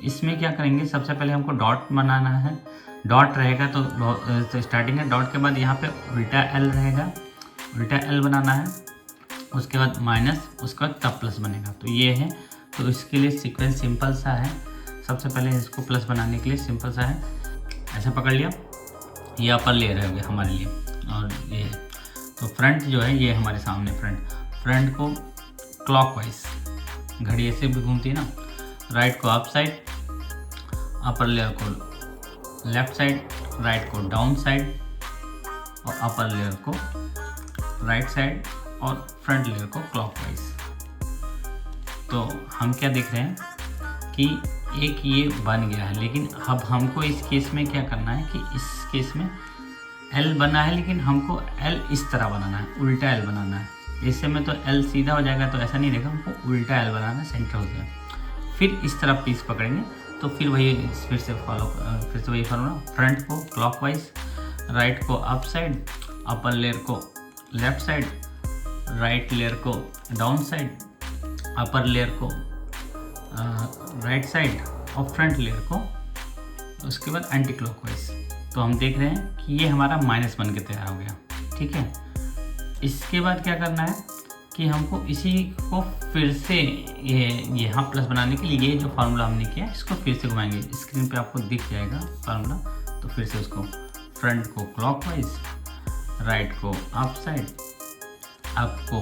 इसमें क्या करेंगे, सबसे पहले हमको डॉट बनाना है। डॉट रहेगा तो स्टार्टिंग है, डॉट के बाद यहाँ पे उल्टा एल रहेगा, उल्टा एल बनाना है, उसके बाद माइनस, उसके बाद तब प्लस बनेगा। तो ये है, तो इसके लिए सीक्वेंस सिंपल सा है। सबसे पहले इसको प्लस बनाने के लिए सिंपल सा है, ऐसा पकड़ लिया, ये अपर लेयर है हमारे लिए, और ये है। तो फ्रंट जो है ये हमारे सामने फ्रंट को क्लॉकवाइज, घड़ी ऐसे भी घूमती है ना, राइट को अप साइड, अपर लेयर को लेफ्ट साइड, राइट को डाउन साइड, और अपर लेयर को राइट साइड, और फ्रंट लेयर को क्लॉकवाइज। तो हम क्या देख रहे हैं कि एक ये बन गया है, लेकिन अब हमको इस केस में क्या करना है कि इस केस में एल बना है, लेकिन हमको एल इस तरह बनाना है, उल्टा एल बनाना है। इससे में तो एल सीधा हो जाएगा, तो ऐसा नहीं रहेगा, हमको उल्टा एल बनाना है, सेंटर हो जाए। फिर इस तरह पीस पकड़ेंगे, तो फिर फिर से वही फॉर्मूला, फ्रंट को क्लॉकवाइज, राइट को अप साइड, अपर लेयर को लेफ्ट साइड, राइट लेयर को डाउन साइड, अपर लेयर को राइट साइड, और फ्रंट लेयर को उसके बाद एंटी क्लॉकवाइज। तो हम देख रहे हैं कि ये हमारा माइनस बन के तैयार हो गया, ठीक है। इसके बाद क्या करना है कि हमको इसी को फिर से ये यहाँ प्लस बनाने के लिए ये जो फार्मूला हमने किया इसको फिर से घुमाएंगे, स्क्रीन पे आपको दिख जाएगा फार्मूला। तो फिर से उसको फ्रंट को क्लॉकवाइज, राइट को अप साइड, अप को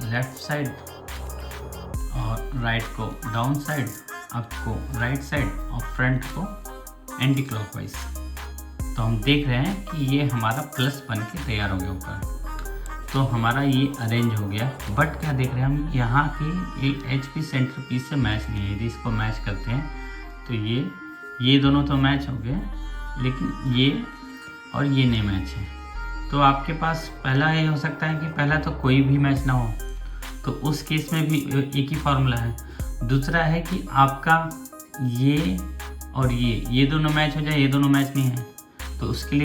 लेफ्ट साइड, और राइट को डाउन साइड, अप को राइट साइड, और फ्रंट को एंटी क्लॉकवाइज। तो हम देख रहे हैं कि ये हमारा प्लस बन के तैयार हो गया ऊपर। तो हमारा ये अरेंज हो गया, बट क्या देख रहे हैं हम यहाँ की एच पी सेंटर पीस से मैच नहीं है। यदि इसको मैच करते हैं तो ये दोनों तो मैच हो गए, लेकिन ये और ये नहीं मैच है। तो आपके पास पहला ये हो सकता है कि पहला तो कोई भी मैच ना हो, तो उस केस में भी एक ही फार्मूला है। दूसरा है कि आपका ये और ये दोनों मैच हो जाए, ये दोनों मैच नहीं है, तो उसके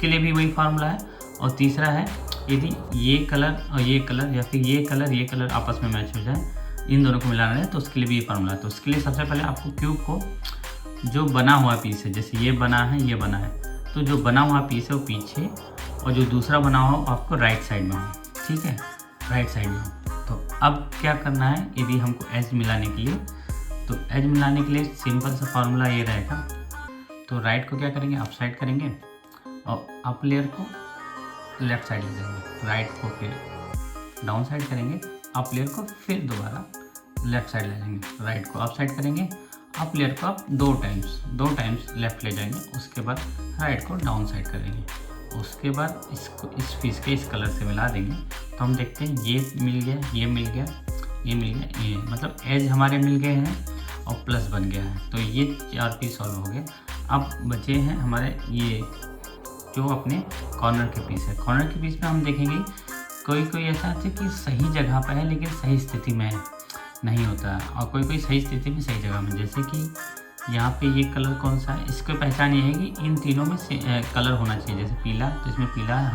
लिए भी वही फार्मूला है। और तीसरा है यदि ये कलर और ये कलर, या फिर ये कलर आपस में मैच हो जाए, इन दोनों को मिलाना है, तो उसके लिए भी ये फार्मूला है। तो उसके लिए सबसे पहले आपको क्यूब को जो बना हुआ पीस है, जैसे ये बना है, ये बना है, तो जो बना हुआ पीस है वो पीछे, और जो दूसरा बना हुआ हो आपको राइट साइड में हो, ठीक है, राइट साइड में हो। तो अब क्या करना है, यदि हमको एज मिलाने के लिए, तो एज मिलाने के लिए सिंपल सा फार्मूला ये रहेगा। तो राइट को क्या करेंगे, अप साइड करेंगे, और अप लेयर को लेफ्ट साइड ले जाएंगे, राइट को फिर डाउन साइड करेंगे, अप लेयर को फिर दोबारा लेफ्ट साइड ले जाएंगे, राइट को अप साइड करेंगे, अप लेयर को आप दो टाइम्स लेफ्ट ले जाएंगे, उसके बाद राइट को डाउन साइड करेंगे, उसके बाद इसको इस पीस के इस कलर से मिला देंगे। तो हम देखते हैं ये मिल गया, ये मिल गया, ये मिल गया, ये मतलब एज हमारे मिल गए हैं और प्लस बन गया है। तो ये 4 पीस सॉल्व हो गए। अब बचे हैं हमारे ये जो अपने कॉर्नर के पीस है। कॉर्नर के पीस में हम देखेंगे कोई ऐसा है कि सही जगह पर है, लेकिन सही स्थिति में नहीं होता है, और कोई सही स्थिति में सही जगह में। जैसे कि यहाँ पे ये कलर कौन सा है, इसको पहचान ये है कि इन तीनों में से कलर होना चाहिए। जैसे पीला, तो इसमें पीला है,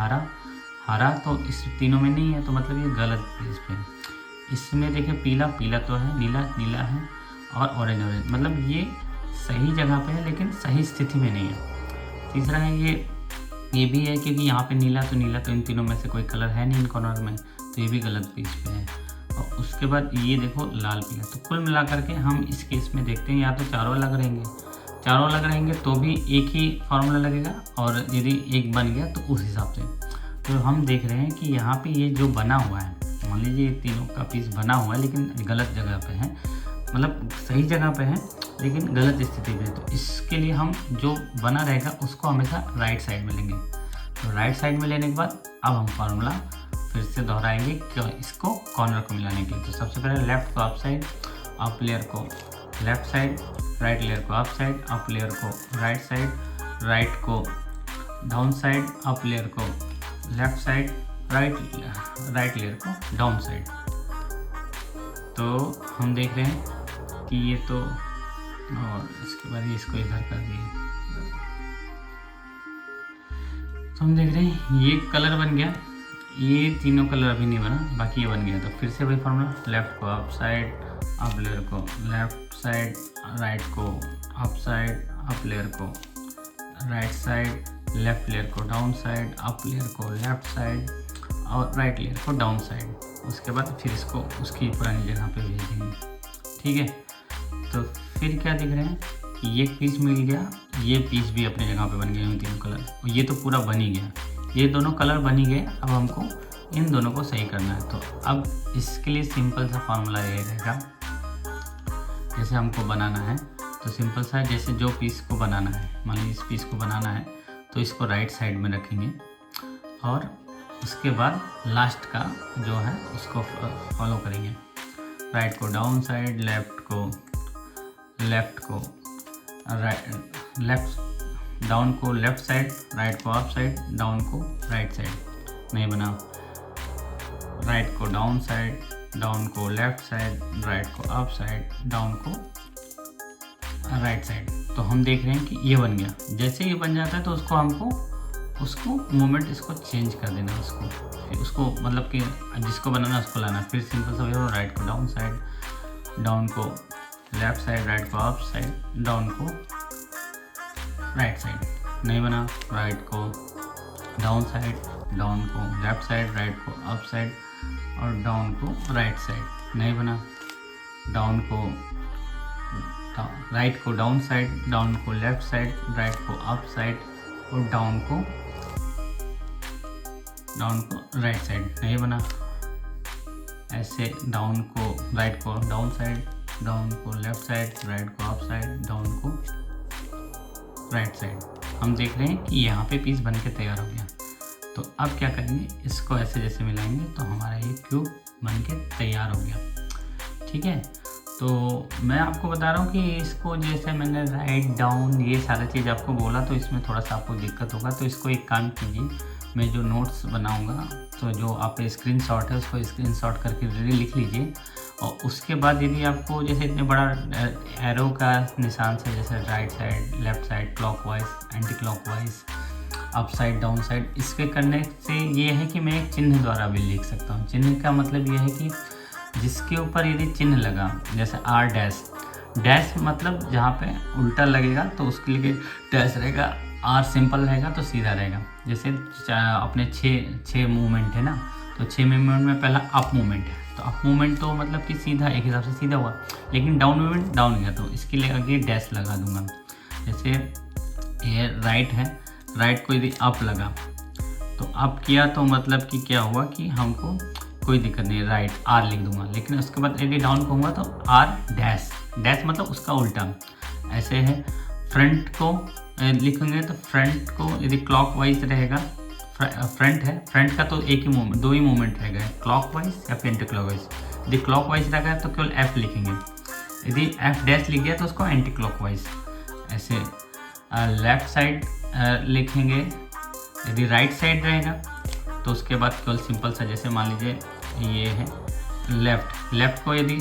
हरा तो इस तीनों में नहीं है, तो मतलब ये गलत पीस पे है। इसमें देखिए पीला तो है, नीला है, और ऑरेंज, मतलब ये सही जगह पे है लेकिन सही स्थिति में नहीं है। तीसरा है ये भी है क्योंकि यहाँ पे नीला तो इन तीनों में से कोई कलर है नहीं इन कॉर्नर में, तो ये भी गलत पीस पे है। और उसके बाद ये देखो लाल पीला। तो कुल मिला करके हम इस केस में देखते हैं, या तो चारों अलग रहेंगे तो भी एक ही फार्मूला लगेगा, और यदि एक बन गया तो उस हिसाब से। तो हम देख रहे हैं कि यहाँ पे ये जो बना हुआ है, मान लीजिए ये तीनों का पीस बना हुआ है लेकिन गलत जगह पे है, मतलब सही जगह पे है लेकिन गलत स्थिति में। तो इसके लिए हम जो बना रहेगा उसको हमेशा राइट साइड में लेंगे। तो राइट साइड में लेने के बाद अब हम फार्मूला फिर से दोहराएंगे क्यों, इसको कॉर्नर को मिलाने के लिए। तो सबसे पहले लेफ्ट को अप साइड, अप लेयर को लेफ्ट साइड, राइट लेयर को अप साइड, अप लेयर को राइट साइड, राइट को डाउन साइड, अप लेयर को लेफ्ट साइड, राइट लेयर को डाउन साइड। तो हम देख रहे हैं कि ये तो, और इसके बाद इसको इधर कर दिए। तो हम देख रहे हैं ये कलर बन गया, ये तीनों कलर अभी नहीं बना, बाकी ये बन गया। तो फिर से वही फार्मूला, लेफ्ट को अप साइड, अप लेयर को लेफ्ट साइड राइट को अप साइड, अप लेयर को राइट साइड, लेफ्ट लेयर को डाउन साइड, अप लेयर को लेफ्ट साइड और राइट लेयर को डाउन साइड। उसके बाद फिर इसको उसकी पुरानी जगह पे भेज देंगे। ठीक है, तो फिर क्या दिख रहे हैं कि ये पीस मिल गया, ये पीस भी अपनी जगह पे बन गए हैं तीनों कलर, और ये तो पूरा बन ही गया, ये दोनों कलर बन ही गए। अब हमको इन दोनों को सही करना है। तो अब इसके लिए सिंपल सा फार्मूला ये रहेगा, जैसे हमको बनाना है तो सिंपल सा जैसे जो पीस को बनाना है, मान लीजिए इस पीस को बनाना है तो इसको राइट साइड में रखेंगे और उसके बाद लास्ट का जो है उसको फॉलो करेंगे। राइट को डाउन साइड, लेफ्ट को राइट, लेफ्ट डाउन को लेफ्ट साइड, राइट को अप साइड, डाउन को राइट साइड। नहीं बना। राइट को डाउन साइड, डाउन को लेफ्ट साइड, राइट को अप साइड, डाउन को राइट साइड। तो हम देख रहे हैं कि ये बन गया। जैसे ये बन जाता है तो उसको मूवमेंट इसको चेंज कर देना, उसको मतलब कि जिसको बनाना उसको लाना। फिर सिंपल सा हो, राइट को डाउन साइड, डाउन को लेफ्ट साइड, राइट को अप साइड, डाउन को राइट साइड। नहीं बना। राइट को डाउन साइड, डाउन को लेफ्ट साइड, राइट को अप साइड और डाउन को राइट साइड। नहीं बना। डाउन को राइट को डाउन साइड, डाउन को लेफ्ट साइड, राइट को अप साइड और डाउन को राइट साइड। नहीं बना। ऐसे डाउन को राइट को डाउन साइड, डाउन को लेफ्ट साइड, राइट को अप साइड, डाउन को राइट साइड। हम देख रहे हैं कि यहाँ पे पीस बन के तैयार हो गया। तो अब क्या करेंगे, इसको ऐसे जैसे मिलाएंगे तो हमारा ये क्यूब बन के तैयार हो गया। ठीक है, तो मैं आपको बता रहा हूँ कि इसको जैसे मैंने राइट डाउन ये सारा चीज़ आपको बोला तो इसमें थोड़ा सा आपको दिक्कत होगा। तो इसको एक काम कीजिए, मैं जो नोट्स बनाऊँगा तो जो आप स्क्रीनशॉट है उसको स्क्रीनशॉट करके लिख लीजिए। और उसके बाद यदि आपको जैसे इतने बड़ा एरो का निशान से जैसे right side, left side, clockwise, anti clockwise, up side, down side, इसके करने से ये है कि मैं एक चिन्ह द्वारा भी लिख सकता हूँ। चिन्ह का मतलब ये है कि जिसके ऊपर यदि चिन्ह लगा, जैसे आर डैश, डैश मतलब जहाँ पे उल्टा लगेगा तो उसके लिए डैश रहेगा, आर सिंपल रहेगा तो सीधा रहेगा। जैसे अपने छः मूवमेंट है ना, तो 6 मूवमेंट में पहला अप मूवमेंट है, तो अप मूवमेंट तो मतलब कि सीधा एक हिसाब से सीधा हुआ, लेकिन डाउन मूवमेंट डाउन गया, तो इसके लिए आगे डैश लगा दूंगा। जैसे ये राइट है, राइट को यदि अप लगा तो अप किया तो मतलब कि क्या हुआ कि हमको कोई दिक्कत नहीं है, राइट आर लिख दूंगा। लेकिन उसके बाद यदि डाउन कहूँगा तो आर डैश, डैश मतलब उसका उल्टा। ऐसे है, फ्रंट को लिखेंगे तो फ्रंट को यदि क्लॉकवाइज रहेगा, फ्रंट है, फ्रंट का तो एक ही मूवमेंट, 2 ही मूवमेंट रहेगा, क्लॉकवाइज या फिर एंटी क्लॉकवाइज। यदि क्लॉकवाइज रहेगा तो केवल एफ लिखेंगे, यदि एफ डैश लिख गया तो उसको एंटी क्लॉकवाइज। ऐसे लेफ्ट साइड लिखेंगे, यदि राइट साइड रहेगा तो उसके बाद केवल सिंपल सा जैसे मान लीजिए ये है लेफ्ट, लेफ्ट को यदि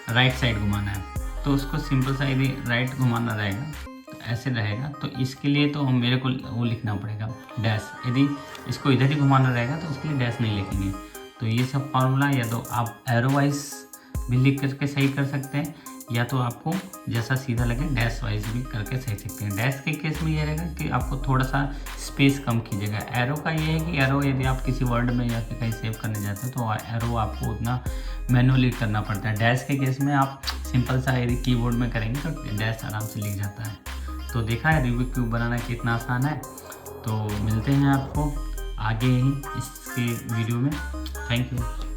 राइट साइड घुमाना है तो उसको सिंपल सा यदि राइट घुमाना रहेगा तो ऐसे रहेगा। तो इसके लिए तो मेरे को वो लिखना पड़ेगा डैश, यदि इसको इधर ही घुमाना रहेगा तो उसके लिए डैश नहीं लिखेंगे। तो ये सब फार्मूला या तो आप एरो वाइज भी लिख करके सही कर सकते हैं, या तो आपको जैसा सीधा लगे डैश वाइज भी करके सही सकते हैं। डैश के केस में ये रहेगा कि आपको थोड़ा सा स्पेस कम कीजिएगा। एरो का ये है कि एरो यदि आप किसी वर्ड में या फिर कहीं सेव करने जाते हैं तो एरो आपको उतना मैनुअली करना पड़ता है। डैश के केस में आप सिंपल सा यदि कीबोर्ड में करेंगे तो डैश आराम से लिख जाता है। तो देखा है रूबिक क्यूब बनाना कितना आसान है। तो मिलते हैं आपको आगे ही इसके वीडियो में। Thank you.